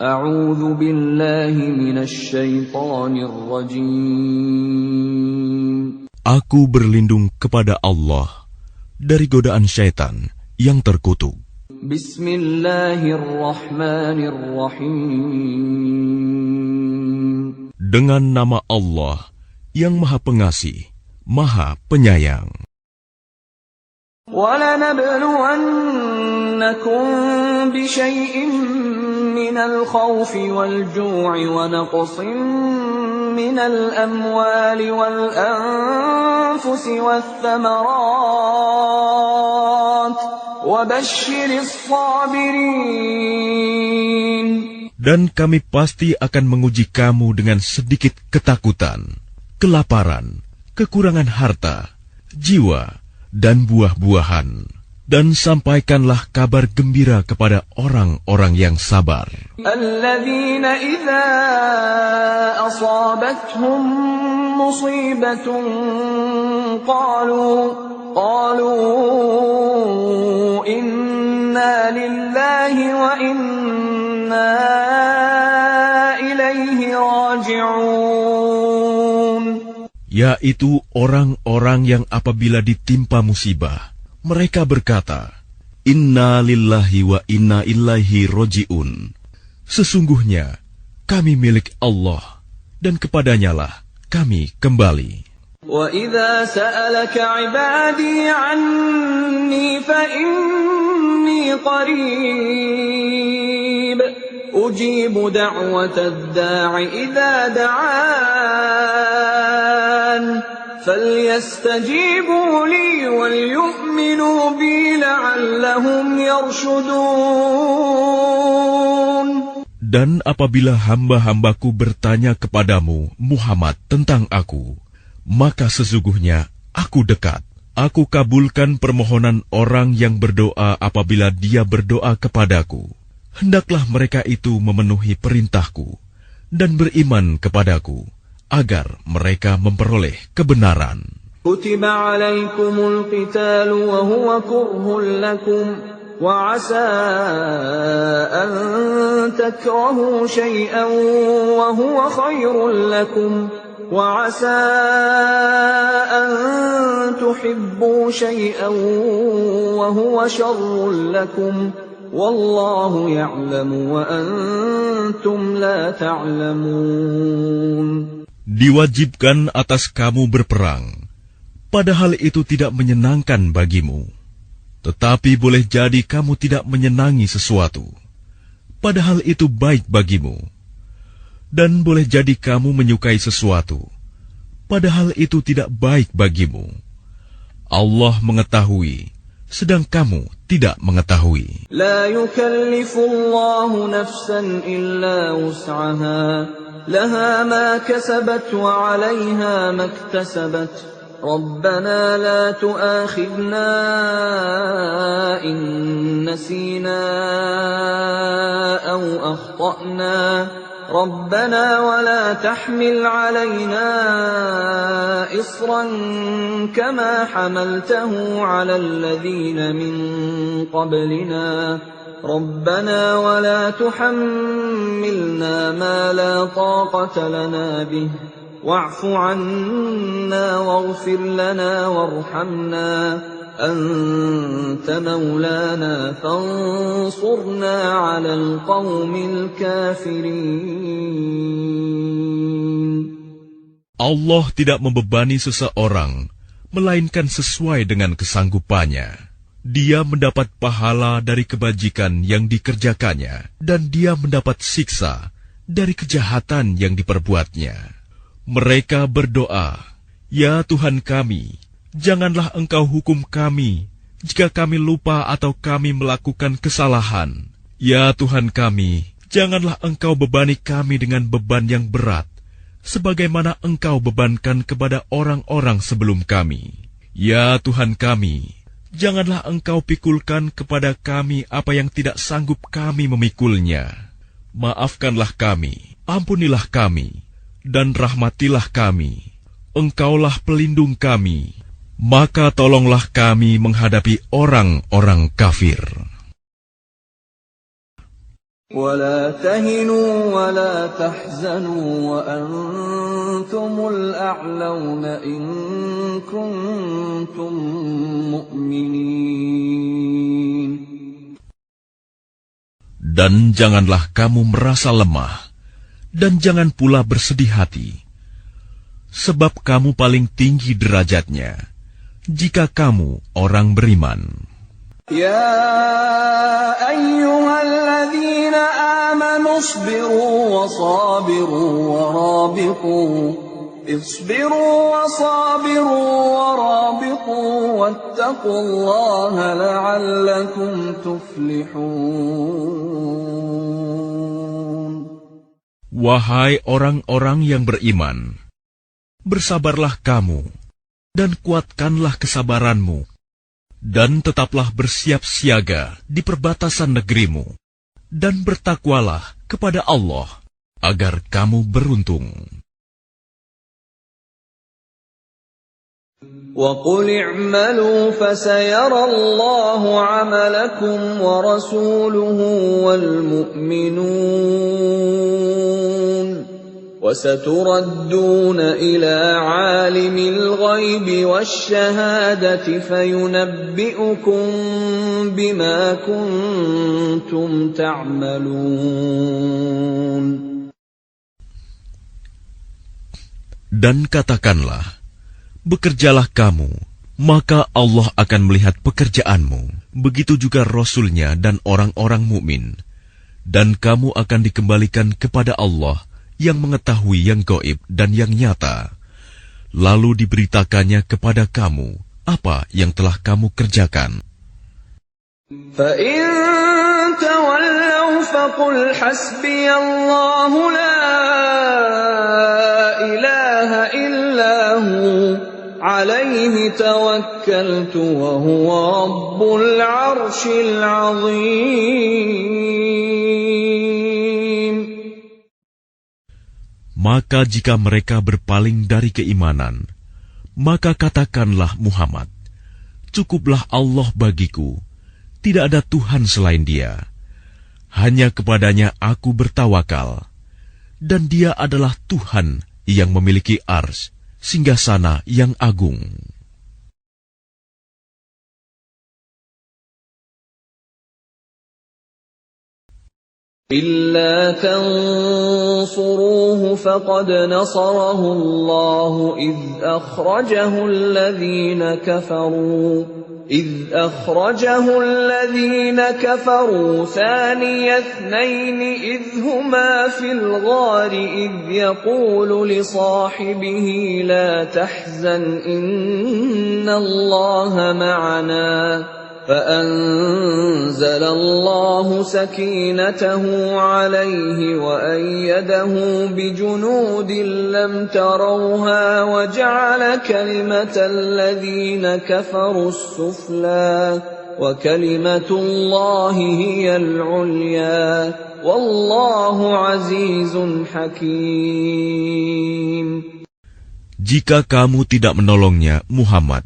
A'udzu billahi minasy syaithanir rajim. Aku berlindung kepada Allah dari godaan syaitan yang terkutuk. Bismillahirrahmanirrahim. Dengan nama Allah yang Maha Pengasih, Maha Penyayang. وَلَنَبْلُوَنَّكُمْ بِشَيْءٍ مِّنَ الْخَوْفِ وَالْجُوعِ وَنَقْصٍ مِّنَ الْأَمْوَالِ وَالْأَنفُسِ وَالثَّمَرَاتِ وَبَشِّرِ الصَّابِرِينَ. Dan kami pasti akan menguji kamu dengan sedikit ketakutan, kelaparan, kekurangan harta, jiwa, dan buah-buahan. Dan sampaikanlah kabar gembira kepada orang-orang yang sabar. Alladzina idza asabathum musibatun qalu inna lillahi wa inna ilaihi raji'un. Yaitu orang-orang yang apabila ditimpa musibah, mereka berkata, Inna lillahi wa inna ilaihi roji'un. Sesungguhnya, kami milik Allah, dan kepadanyalah kami kembali. وَإِذَا سَأَلَكَ عِبَادِي عَنِّي فَإِنِّي قَرِيبٌ أُجِيبُ دَعْوَةَ الدَّاعِ إِذَا دَعَانِ فَلْيَسْتَجِيبُوا لِي وَلْيُؤْمِنُوا بِي لَعَلَّهُمْ يَرْشُدُونَ. Dan apabila hamba-hambaku bertanya kepadamu, Muhammad, tentang aku, maka sesungguhnya aku dekat. Aku kabulkan permohonan orang yang berdoa apabila dia berdoa kepadaku. Hendaklah mereka itu memenuhi perintahku dan beriman kepadaku, agar mereka memperoleh kebenaran. Kutiba alaikumul qitalu wa huwa kurhun lakum wa asa an takrahu shay'an wa huwa khairun lakum wa asa an tuhibbu shay'an wa huwa sharrun lakum wallahu ya'lamu wa antum la ta'lamun. Diwajibkan atas kamu berperang, padahal itu tidak menyenangkan bagimu. Tetapi boleh jadi kamu tidak menyenangi sesuatu, padahal itu baik bagimu. Dan boleh jadi kamu menyukai sesuatu, padahal itu tidak baik bagimu. Allah mengetahui, sedang kamu tidak mengetahui. La yukallifullahu nafsan illa wus'aha. لها ما كسبت وعليها ما اكتسبت ربنا لا تؤاخذنا إن نسينا أو أخطأنا ربنا ولا تحمل علينا إصرا كما حملته على الذين من قبلنا ربنا ولا تحملنا ما لا طاقة لنا به واعف عنا واغفر لنا وارحمنا أنت مولانا فانصرنا على القوم الكافرين. Allah tidak membebani seseorang, melainkan sesuai dengan kesanggupannya. Dia mendapat pahala dari kebajikan yang dikerjakannya, dan dia mendapat siksa dari kejahatan yang diperbuatnya. Mereka berdoa, Ya Tuhan kami, janganlah Engkau hukum kami jika kami lupa atau kami melakukan kesalahan. Ya Tuhan kami, janganlah Engkau bebani kami dengan beban yang berat, sebagaimana Engkau bebankan kepada orang-orang sebelum kami. Ya Tuhan kami, janganlah Engkau pikulkan kepada kami apa yang tidak sanggup kami memikulnya. Maafkanlah kami, ampunilah kami, dan rahmatilah kami. Engkaulah pelindung kami, maka tolonglah kami menghadapi orang-orang kafir. ولا تهنوا ولا تحزنوا وأنتم الأعلون إن كنتم مؤمنين. Dan janganlah kamu merasa lemah, dan jangan pula bersedih hati, sebab kamu paling tinggi derajatnya, jika kamu orang beriman. يا أيها الذين آمنوا اصبروا وصابروا ورابطوا واتقوا الله لعلكم تفلحون. Wahai orang-orang yang beriman, bersabarlah kamu, dan kuatkanlah kesabaranmu, dan tetaplah bersiap siaga di perbatasan negerimu, dan bertakwalah kepada Allah, agar kamu beruntung. وَقُلِ اعْمَلُوا فَسَيَرَى اللَّهُ عَمَلَكُمْ وَرَسُولُهُ وَالْمُؤْمِنُونَ وَسَتُرَدُّونَ إِلَى عَالِمِ الْغَيْبِ وَالشَّهَادَةِ فَيُنَبِّئُكُم بِمَا كُنتُمْ تَعْمَلُونَ. Dan katakanlah, bekerjalah kamu, maka Allah akan melihat pekerjaanmu, begitu juga Rasul-Nya dan orang-orang mukmin, dan kamu akan dikembalikan kepada Allah yang mengetahui yang gaib dan yang nyata, lalu diberitakannya kepada kamu apa yang telah kamu kerjakan. فَإِن تَوَلَّوْا فَقُلْ حَسْبِيَ اللَّهُ لَا إِلَٰهَ إِلَّا هُوَ عَلَيْهِ تَوَكَّلْتُ وَهُوَ رَبُّ الْعَرْشِ الْعَظِيمِ. Maka jika mereka berpaling dari keimanan, maka katakanlah Muhammad, cukuplah Allah bagiku, tidak ada Tuhan selain Dia. Hanya kepadanya aku bertawakal, dan Dia adalah Tuhan yang memiliki ars, singgasana yang agung. إِلَّا تَنصُرُوهُ فَقَدْ نَصَرَهُ اللَّهُ إِذْ أَخْرَجَهُ الَّذِينَ كَفَرُوا ثَانِيَ اثْنَيْنِ إِذْ هُمَا فِي الْغَارِ إِذْ يَقُولُ لِصَاحِبِهِ لَا تَحْزَنْ إِنَّ اللَّهَ مَعَنَا فَأَنزَلَ اللَّهُ سَكِينَتَهُ عَلَيْهِ وَأَيَّدَهُ بِجُنُودٍ لَّمْ تَرَوْهَا وَجَعَلَ كَلِمَةَ الَّذِينَ كَفَرُوا السُّفْلَىٰ وَكَلِمَةُ اللَّهِ هِيَ الْعُلْيَا وَاللَّهُ عَزِيزٌ حَكِيمٌ. Jika kamu tidak menolongnya, Muhammad,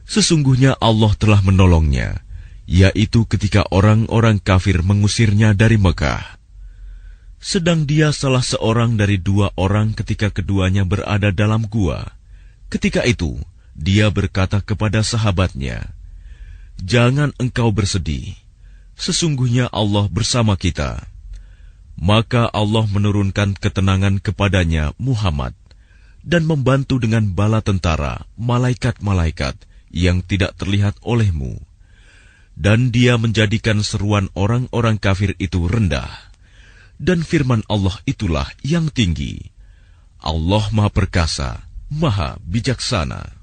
sesungguhnya Allah telah menolongnya, yaitu ketika orang-orang kafir mengusirnya dari Mekah. Sedang dia salah seorang dari dua orang ketika keduanya berada dalam gua. Ketika itu, dia berkata kepada sahabatnya, "Jangan engkau bersedih, sesungguhnya Allah bersama kita." Maka Allah menurunkan ketenangan kepadanya Muhammad, dan membantu dengan bala tentara, malaikat-malaikat, yang tidak terlihat olehmu, dan Dia menjadikan seruan orang-orang kafir itu rendah, dan firman Allah itulah yang tinggi. Allah Maha Perkasa, Maha Bijaksana.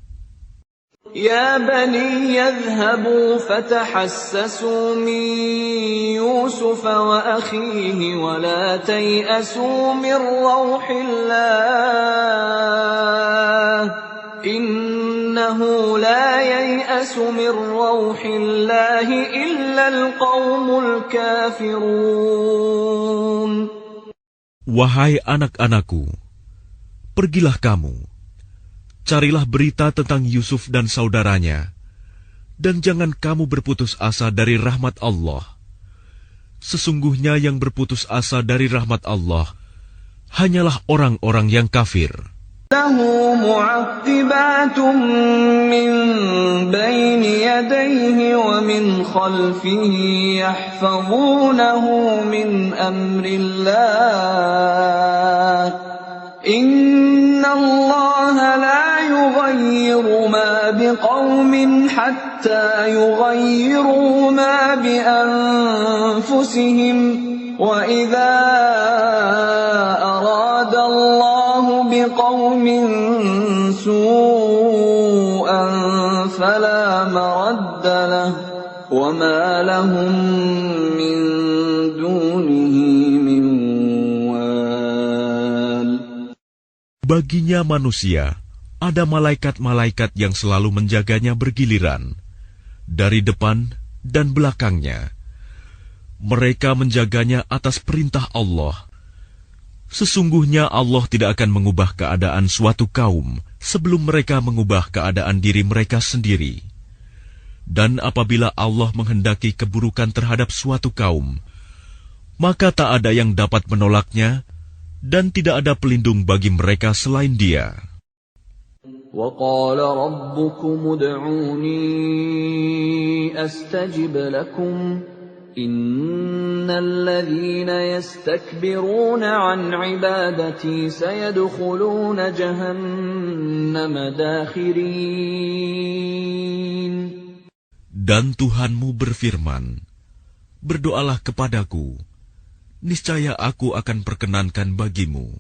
يا بني اذهبوا فتحسسوا من يوسف وأخيه ولا تيأسوا من روح الله إنه لا ييأس من روح الله إلا القوم الكافرون. Wahai anak-anakku, pergilah kamu, carilah berita tentang Yusuf dan saudaranya, dan jangan kamu berputus asa dari rahmat Allah. Sesungguhnya yang berputus asa dari rahmat Allah hanyalah orang-orang yang kafir. له معقبات من بين يديه ومن خلفه يحفظونه من أمر الله إن الله لا يغير ما بقوم حتى يغيروا ما بأنفسهم وإذا أراد الله بقوم سوءا فلا مرد له وما لهم من دونه من وال. Baginya manusia ada malaikat-malaikat yang selalu menjaganya bergiliran dari depan dan belakangnya. Mereka menjaganya atas perintah Allah. Sesungguhnya Allah tidak akan mengubah keadaan suatu kaum sebelum mereka mengubah keadaan diri mereka sendiri. Dan apabila Allah menghendaki keburukan terhadap suatu kaum, maka tak ada yang dapat menolaknya dan tidak ada pelindung bagi mereka selain Dia. وَقَالَ رَبُّكُمُ ادْعُونِي أَسْتَجِبْ لَكُمْ إِنَّ الَّذِينَ يَسْتَكْبِرُونَ عَنْ عِبَادَتِي سَيَدْخُلُونَ جَهَنَّمَ دَاخِرِينَ. Dan Tuhanmu berfirman, berdoalah kepadaku, niscaya aku akan perkenankan bagimu.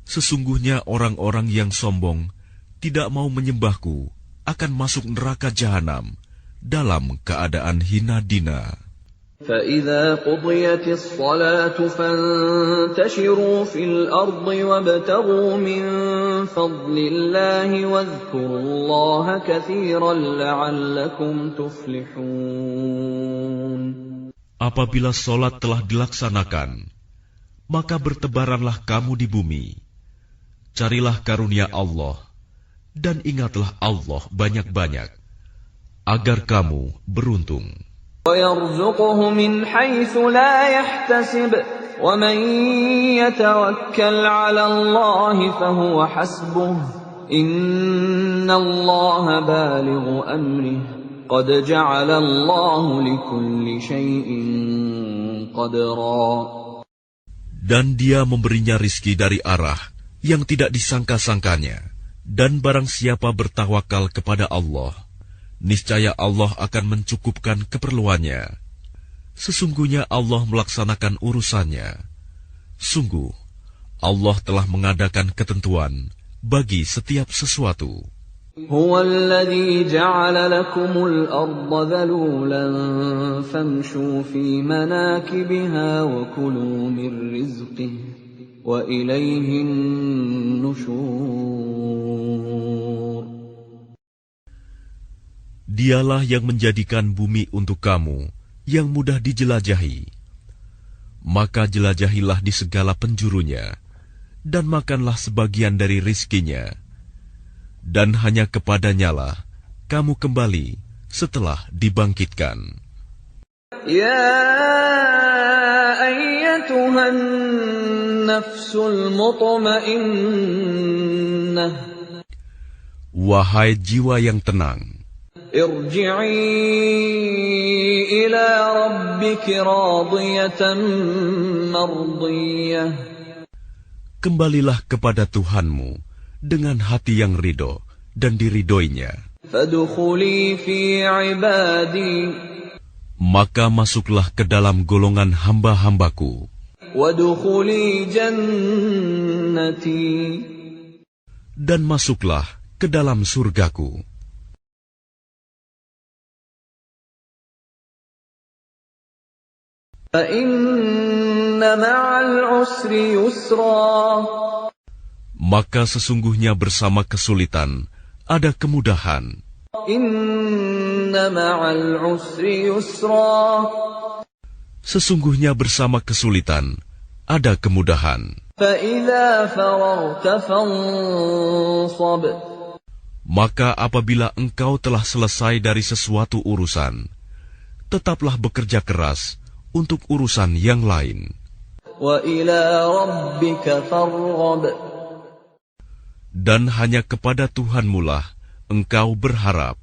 Sesungguhnya orang-orang yang sombong tidak mau menyembahku akan masuk neraka jahanam dalam keadaan hina dina. فَإِذَا قُضِيَتِ الصَّلَاةُ فَانتَشِرُوا فِي الْأَرْضِ وَابْتَغُوا مِن فَضْلِ اللَّهِ وَاذْكُرُوا اللَّهَ كَثِيرًا لَّعَلَّكُمْ تُفْلِحُونَ. Apabila solat telah dilaksanakan, maka bertebaranlah kamu di bumi. Carilah karunia Allah, dan ingatlah Allah banyak-banyak, agar kamu beruntung. وَيَرْزُقْهُ مِنْ حَيْثُ لَا يَحْتَسِبُ وَمَنْ يَتَوَكَّلْ عَلَى اللَّهِ فَهُوَ حَسْبُهُ إِنَّ اللَّهَ بَالِغُ أَمْرِهِ قَدْ جَعَلَ اللَّهُ لِكُلِّ شَيْءٍ قَدْرًا. Dan Dia memberinya rizki dari arah yang tidak disangka-sangkanya. Dan barang siapa bertawakal kepada Allah, niscaya Allah akan mencukupkan keperluannya. Sesungguhnya Allah melaksanakan urusannya. Sungguh, Allah telah mengadakan ketentuan bagi setiap sesuatu. هُوَ الَّذِي جَعَلَ لَكُمُ الْأَرْضَ ذَلُولًا فَامْشُوا فِي مَنَاكِبِهَا وَكُلُوا مِن رِّزْقِهِ وَإِلَيْهِ النُّشُورُ. Dialah yang menjadikan bumi untuk kamu yang mudah dijelajahi. Maka jelajahilah di segala penjurunya, dan makanlah sebagian dari rizkinya. Dan hanya kepadanyalah kamu kembali setelah dibangkitkan. Ya ayyatuhan nafsul mutmainnah, Wahai jiwa yang tenang, irji'i ila rabbiki radiyatan mardiyah. Kembalilah kepada Tuhanmu dengan hati yang ridho dan diridhoinya. Fadkhuli fi ibadi, maka masuklah ke dalam golongan hamba-hambaku. Wadkhuli jannati, dan masuklah ke dalam surgaku. Fa inna ma'al usri yusra, maka sesungguhnya bersama kesulitan ada kemudahan. Inna ma'al usri yusra, sesungguhnya bersama kesulitan ada kemudahan. Fa idza faragta fansab, maka apabila engkau telah selesai dari sesuatu urusan, tetaplah bekerja keras untuk urusan yang lain. وَإِلَى رَبِّكَ فَارْغَب. Dan hanya kepada Tuhanmu lah engkau berharap.